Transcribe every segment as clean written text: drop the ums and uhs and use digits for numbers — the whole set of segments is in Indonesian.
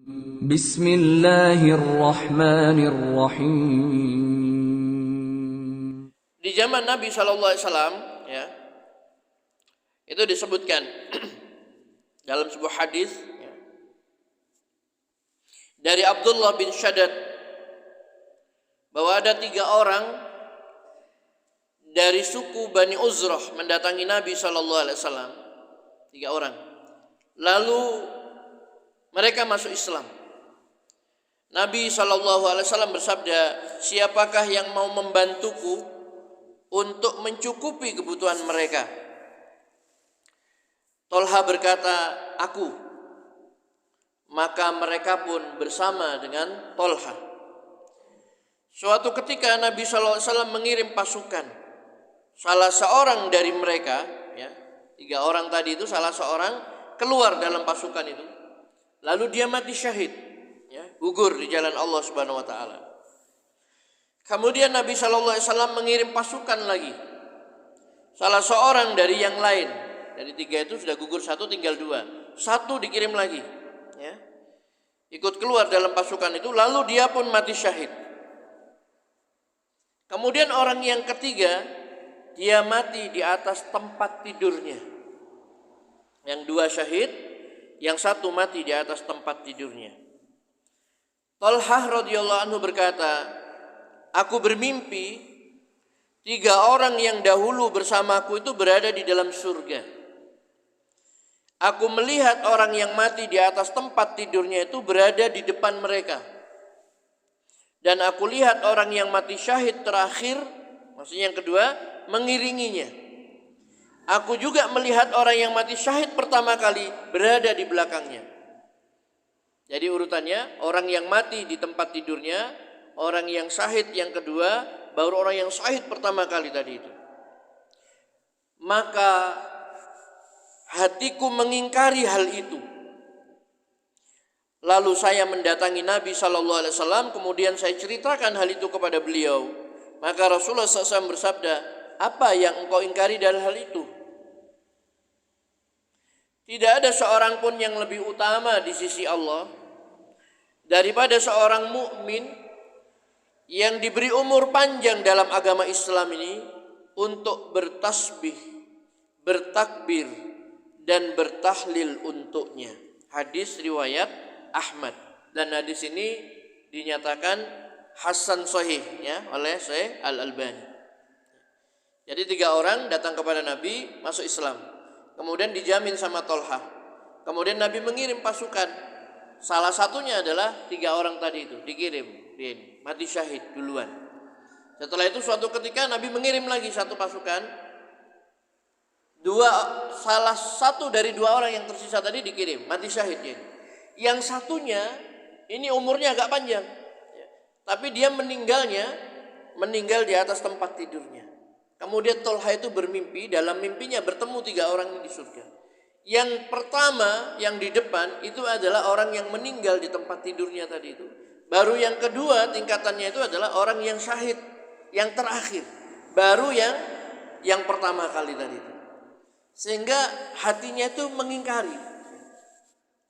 Bismillahirrahmanirrahim. Di zaman Nabi SAW, ya, itu disebutkan dalam sebuah hadis, ya, dari Abdullah bin Shaddad bahwa ada 3 orang dari suku Bani Uzrah mendatangi Nabi SAW. 3 orang. Lalu mereka masuk Islam. Nabi SAW bersabda, siapakah yang mau membantuku untuk mencukupi kebutuhan mereka? Tolha berkata, aku. Maka mereka pun bersama dengan Tolha. Suatu ketika Nabi SAW mengirim pasukan. Salah seorang dari mereka, ya, 3 orang tadi itu, salah seorang keluar dalam pasukan itu. Lalu dia mati syahid, ya, gugur di jalan Allah Subhanahu wa taala. Kemudian Nabi SAW mengirim pasukan lagi. Salah seorang dari yang lain, dari 3 itu sudah gugur 1, tinggal 2. 1 dikirim lagi, ya. Ikut keluar dalam pasukan itu, lalu dia pun mati syahid. Kemudian orang yang ketiga, dia mati di atas tempat tidurnya. Yang 2 syahid, yang 1 mati di atas tempat tidurnya. Tolhah radhiyallahu anhu berkata, aku bermimpi 3 orang yang dahulu bersamaku itu berada di dalam surga. Aku melihat orang yang mati di atas tempat tidurnya itu berada di depan mereka. Dan aku lihat orang yang mati syahid terakhir, maksudnya yang kedua, mengiringinya. Aku juga melihat orang yang mati syahid pertama kali berada di belakangnya. Jadi urutannya, orang yang mati di tempat tidurnya, orang yang syahid yang kedua, baru orang yang syahid pertama kali tadi itu. Maka hatiku mengingkari hal itu. Lalu saya mendatangi Nabi SAW, kemudian saya ceritakan hal itu kepada beliau. Maka Rasulullah SAW bersabda, apa yang engkau ingkari dari hal itu? Tidak ada seorang pun yang lebih utama di sisi Allah daripada seorang mukmin yang diberi umur panjang dalam agama Islam ini untuk bertasbih, bertakbir, dan bertahlil untuknya. Hadis riwayat Ahmad, dan hadis ini dinyatakan hasan sahih, ya, oleh Syekh Al-Albani. Jadi 3 orang datang kepada Nabi, masuk Islam. Kemudian dijamin sama Tolha. Kemudian Nabi mengirim pasukan. Salah satunya adalah 3 orang tadi itu dikirim, dia mati syahid duluan. Setelah itu suatu ketika Nabi mengirim lagi 1 pasukan. Salah satu dari 2 orang yang tersisa tadi dikirim, mati syahid dia. Yang satunya ini umurnya agak panjang, tapi dia meninggal di atas tempat tidurnya. Kemudian Tolha itu bermimpi, dalam mimpinya bertemu 3 orang ini di surga. Yang pertama, yang di depan itu adalah orang yang meninggal di tempat tidurnya tadi itu. Baru yang kedua tingkatannya itu adalah orang yang syahid, yang terakhir. Baru yang pertama kali tadi itu. Sehingga hatinya itu mengingkari.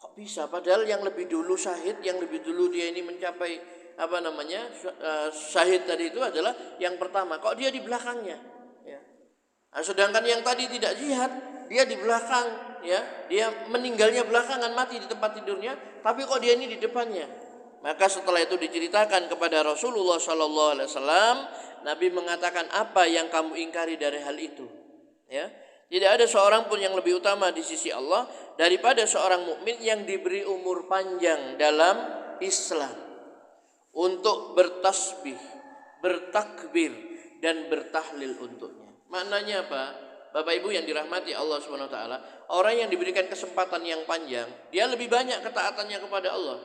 Kok bisa? Padahal yang lebih dulu syahid, yang lebih dulu dia ini mencapai syahid tadi itu adalah yang pertama. Kok dia di belakangnya? Ya. Nah, sedangkan yang tadi tidak jihad, dia di belakang, ya, dia meninggalnya belakangan, mati di tempat tidurnya, tapi kok dia ini di depannya? Maka setelah itu diceritakan kepada Rasulullah SAW, Nabi mengatakan, apa yang kamu ingkari dari hal itu? Ya, tidak ada seorang pun yang lebih utama di sisi Allah daripada seorang mukmin yang diberi umur panjang dalam Islam untuk bertasbih, bertakbir, dan bertahlil untuknya. Maknanya apa? Bapak Ibu yang dirahmati Allah Subhanahu wa taala, orang yang diberikan kesempatan yang panjang, dia lebih banyak ketaatannya kepada Allah.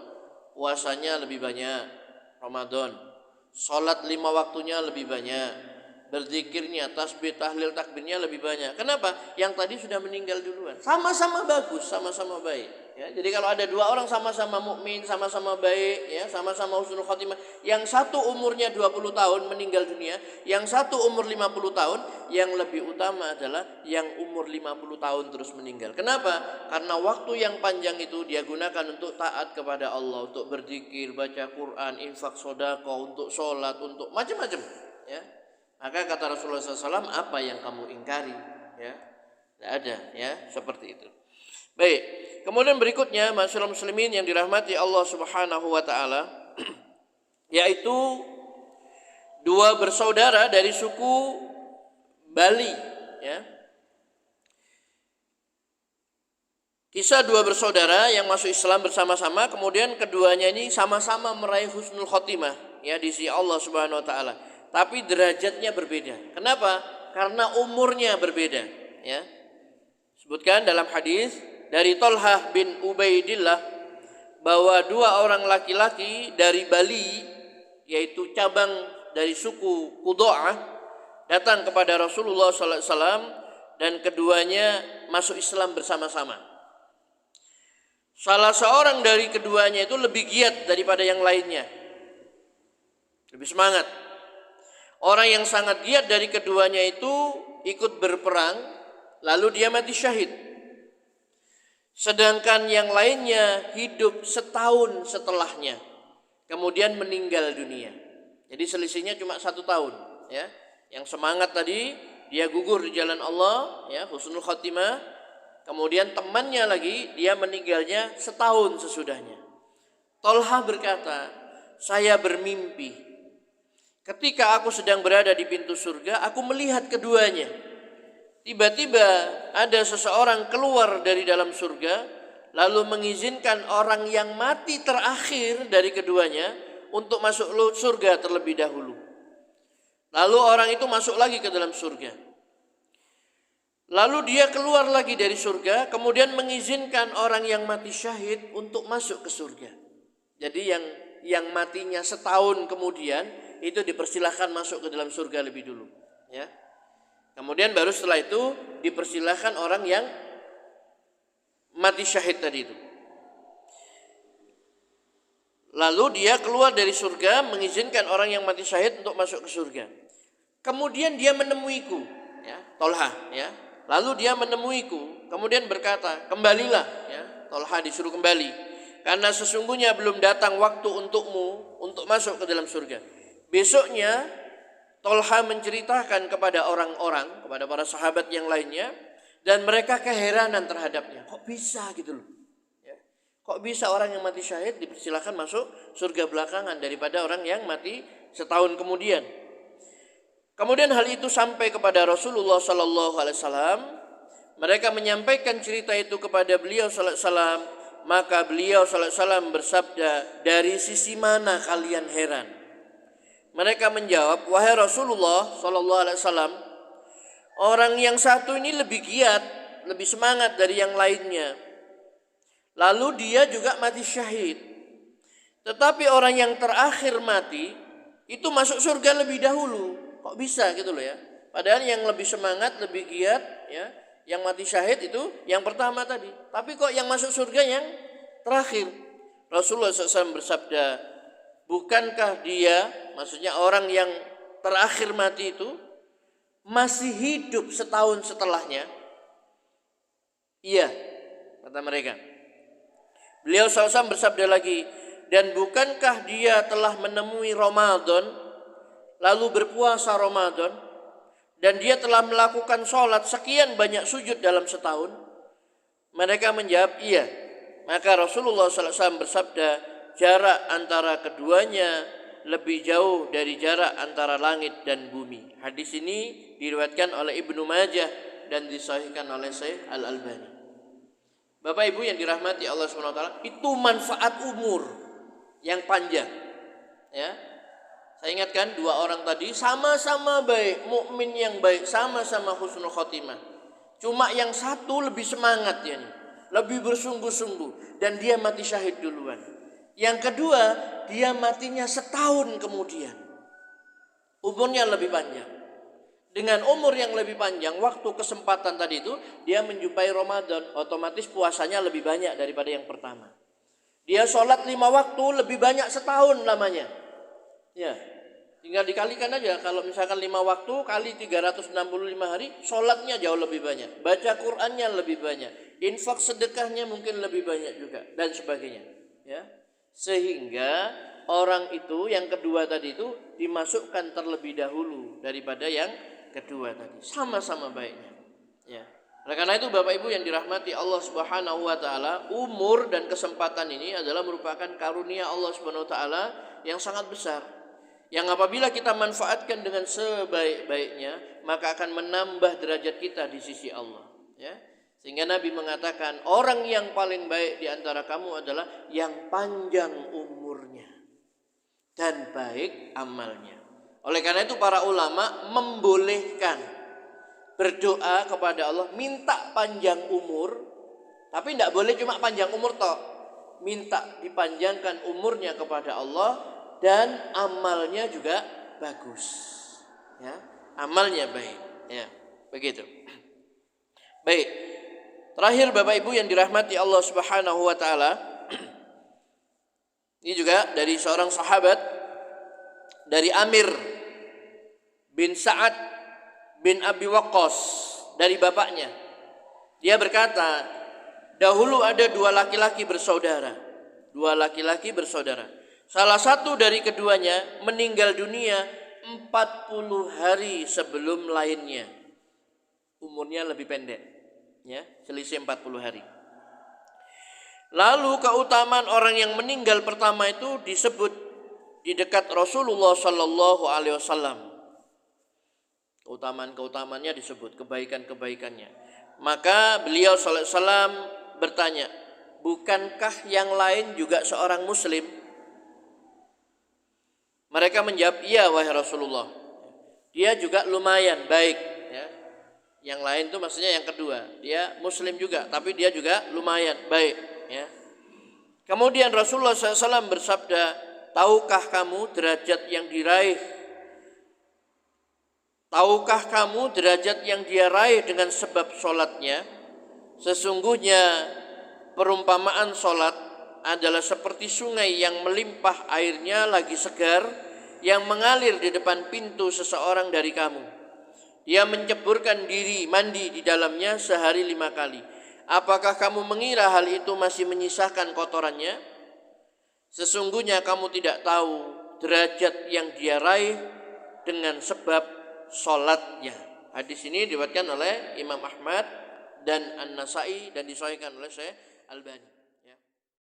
Puasanya lebih banyak, Ramadan. Salat 5 waktunya lebih banyak. Berzikirnya, tasbih, tahlil, takbirnya lebih banyak. Kenapa? Yang tadi sudah meninggal duluan. Sama-sama bagus, sama-sama baik. Ya, jadi kalau ada dua orang sama-sama mukmin, sama-sama baik, ya, sama-sama husnul khotimah, yang satu umurnya 20 tahun meninggal dunia, yang satu umur 50 tahun, yang lebih utama adalah yang umur 50 tahun terus meninggal. Kenapa? Karena waktu yang panjang itu dia gunakan untuk taat kepada Allah, untuk berzikir, baca Quran, infak, sedekah, untuk sholat, untuk macam-macam, ya. Maka kata Rasulullah SAW, apa yang kamu ingkari, ya? Tidak ada, ya, seperti itu. Baik, kemudian berikutnya masyarakat muslimin yang dirahmati Allah Subhanahu wa taala, yaitu dua bersaudara dari suku Bali, ya. Kisah dua bersaudara yang masuk Islam bersama-sama, kemudian keduanya ini sama-sama meraih husnul khotimah, ya, di sisi Allah Subhanahu wa taala. Tapi derajatnya berbeda. Kenapa? Karena umurnya berbeda, ya. Sebutkan dalam hadis dari Thalhah bin Ubaidillah bahwa dua orang laki-laki dari Bali, yaitu cabang dari suku Qudo'ah, datang kepada Rasulullah SAW dan keduanya masuk Islam bersama-sama. Salah seorang dari keduanya itu lebih giat daripada yang lainnya, lebih semangat. Orang yang sangat giat dari keduanya itu ikut berperang, lalu dia mati syahid. Sedangkan yang lainnya hidup setahun setelahnya, kemudian meninggal dunia. Jadi selisihnya cuma 1 tahun, ya. Yang semangat tadi dia gugur di jalan Allah, ya, husnul khotimah. Kemudian temannya lagi dia meninggalnya setahun sesudahnya. Thalhah berkata, saya bermimpi ketika aku sedang berada di pintu surga, aku melihat keduanya. Tiba-tiba ada seseorang keluar dari dalam surga, lalu mengizinkan orang yang mati terakhir dari keduanya untuk masuk surga terlebih dahulu. Lalu orang itu masuk lagi ke dalam surga. Lalu dia keluar lagi dari surga, kemudian mengizinkan orang yang mati syahid untuk masuk ke surga. Jadi yang matinya setahun kemudian itu dipersilahkan masuk ke dalam surga lebih dulu, ya. Kemudian baru setelah itu dipersilahkan orang yang mati syahid tadi itu. Lalu dia keluar dari surga, mengizinkan orang yang mati syahid untuk masuk ke surga. Kemudian dia menemuiku, ya, Thalhah, ya. Lalu dia menemuiku, kemudian berkata, kembalilah, ya. Thalhah disuruh kembali, karena sesungguhnya belum datang waktu untukmu untuk masuk ke dalam surga. Besoknya Thalhah menceritakan kepada orang-orang, kepada para sahabat yang lainnya, dan mereka keheranan terhadapnya. Kok bisa gitu loh? Ya. Kok bisa orang yang mati syahid dipersilakan masuk surga belakangan daripada orang yang mati setahun kemudian? Kemudian hal itu sampai kepada Rasulullah SAW. Mereka menyampaikan cerita itu kepada beliau SAW. Maka beliau SAW bersabda, dari sisi mana kalian heran? Mereka menjawab, wahai Rasulullah SAW, orang yang satu ini lebih giat, lebih semangat dari yang lainnya. Lalu dia juga mati syahid. Tetapi orang yang terakhir mati itu masuk surga lebih dahulu. Kok bisa gitu loh, ya? Padahal yang lebih semangat, lebih giat, ya, yang mati syahid itu yang pertama tadi. Tapi kok yang masuk surga yang terakhir? Rasulullah SAW bersabda, bukankah dia, maksudnya orang yang terakhir mati itu, masih hidup setahun setelahnya? Iya, kata mereka. Beliau SAW bersabda lagi, dan bukankah dia telah menemui Ramadan, lalu berpuasa Ramadan, dan dia telah melakukan sholat sekian banyak sujud dalam setahun? Mereka menjawab, iya. Maka Rasulullah SAW bersabda, jarak antara keduanya lebih jauh dari jarak antara langit dan bumi. Hadis ini diriwayatkan oleh Ibnu Majah dan disahihkan oleh Syekh Al-Albani. Bapak Ibu yang dirahmati Allah SWT, itu manfaat umur yang panjang, ya. Saya ingatkan dua orang tadi sama-sama baik, mukmin yang baik, sama-sama husnul khotimah. Cuma yang satu lebih semangat, ya, lebih bersungguh-sungguh, dan dia mati syahid duluan. Yang kedua, dia matinya setahun kemudian. Umurnya lebih panjang. Dengan umur yang lebih panjang, waktu kesempatan tadi itu, dia menjumpai Ramadan, otomatis puasanya lebih banyak daripada yang pertama. Dia sholat 5 waktu lebih banyak setahun lamanya. Ya, tinggal dikalikan aja. Kalau misalkan 5 waktu kali 365 hari, sholatnya jauh lebih banyak. Baca Qur'annya lebih banyak. Infak sedekahnya mungkin lebih banyak juga. Dan sebagainya. Ya, sehingga orang itu, yang kedua tadi itu, dimasukkan terlebih dahulu daripada yang kedua tadi. Sama-sama baiknya. Ya. Oleh karena itu Bapak Ibu yang dirahmati Allah Subhanahu wa taala, umur dan kesempatan ini adalah merupakan karunia Allah Subhanahu wa taala yang sangat besar. Yang apabila kita manfaatkan dengan sebaik-baiknya, maka akan menambah derajat kita di sisi Allah, ya. Sehingga Nabi mengatakan, orang yang paling baik di antara kamu adalah yang panjang umurnya dan baik amalnya. Oleh karena itu para ulama membolehkan berdoa kepada Allah, minta panjang umur, tapi tidak boleh cuma panjang umur toh. Minta dipanjangkan umurnya kepada Allah dan amalnya juga bagus. Ya, amalnya baik. Ya, begitu. Baik. Terakhir Bapak Ibu yang dirahmati Allah Subhanahu wa taala. Ini juga dari seorang sahabat, dari Amir bin Sa'ad bin Abi Waqqas, dari bapaknya. Dia berkata, dahulu ada dua laki-laki bersaudara. Salah satu dari keduanya meninggal dunia 40 hari sebelum lainnya. Umurnya lebih pendek, ya, selisih 40 hari. Lalu keutamaan orang yang meninggal pertama itu disebut di dekat Rasulullah sallallahu alaihi wasallam. Keutamaan-keutamaannya disebut, kebaikan-kebaikannya. Maka beliau sallallahu alaihi wasallam bertanya, bukankah yang lain juga seorang muslim? Mereka menjawab, iya wahai Rasulullah. Dia juga lumayan baik, ya. Yang lain itu maksudnya yang kedua, dia muslim juga, tapi dia juga lumayan baik, ya. Kemudian Rasulullah SAW bersabda, tahukah kamu derajat yang dia raih dengan sebab sholatnya? Sesungguhnya perumpamaan sholat adalah seperti sungai yang melimpah airnya lagi segar, yang mengalir di depan pintu seseorang dari kamu. Dia menceburkan diri mandi di dalamnya sehari 5 kali. Apakah kamu mengira hal itu masih menyisakan kotorannya? Sesungguhnya kamu tidak tahu derajat yang dia raih dengan sebab sholatnya. Hadis ini diriwayatkan oleh Imam Ahmad dan An-Nasai dan disahihkan oleh Syekh Albani.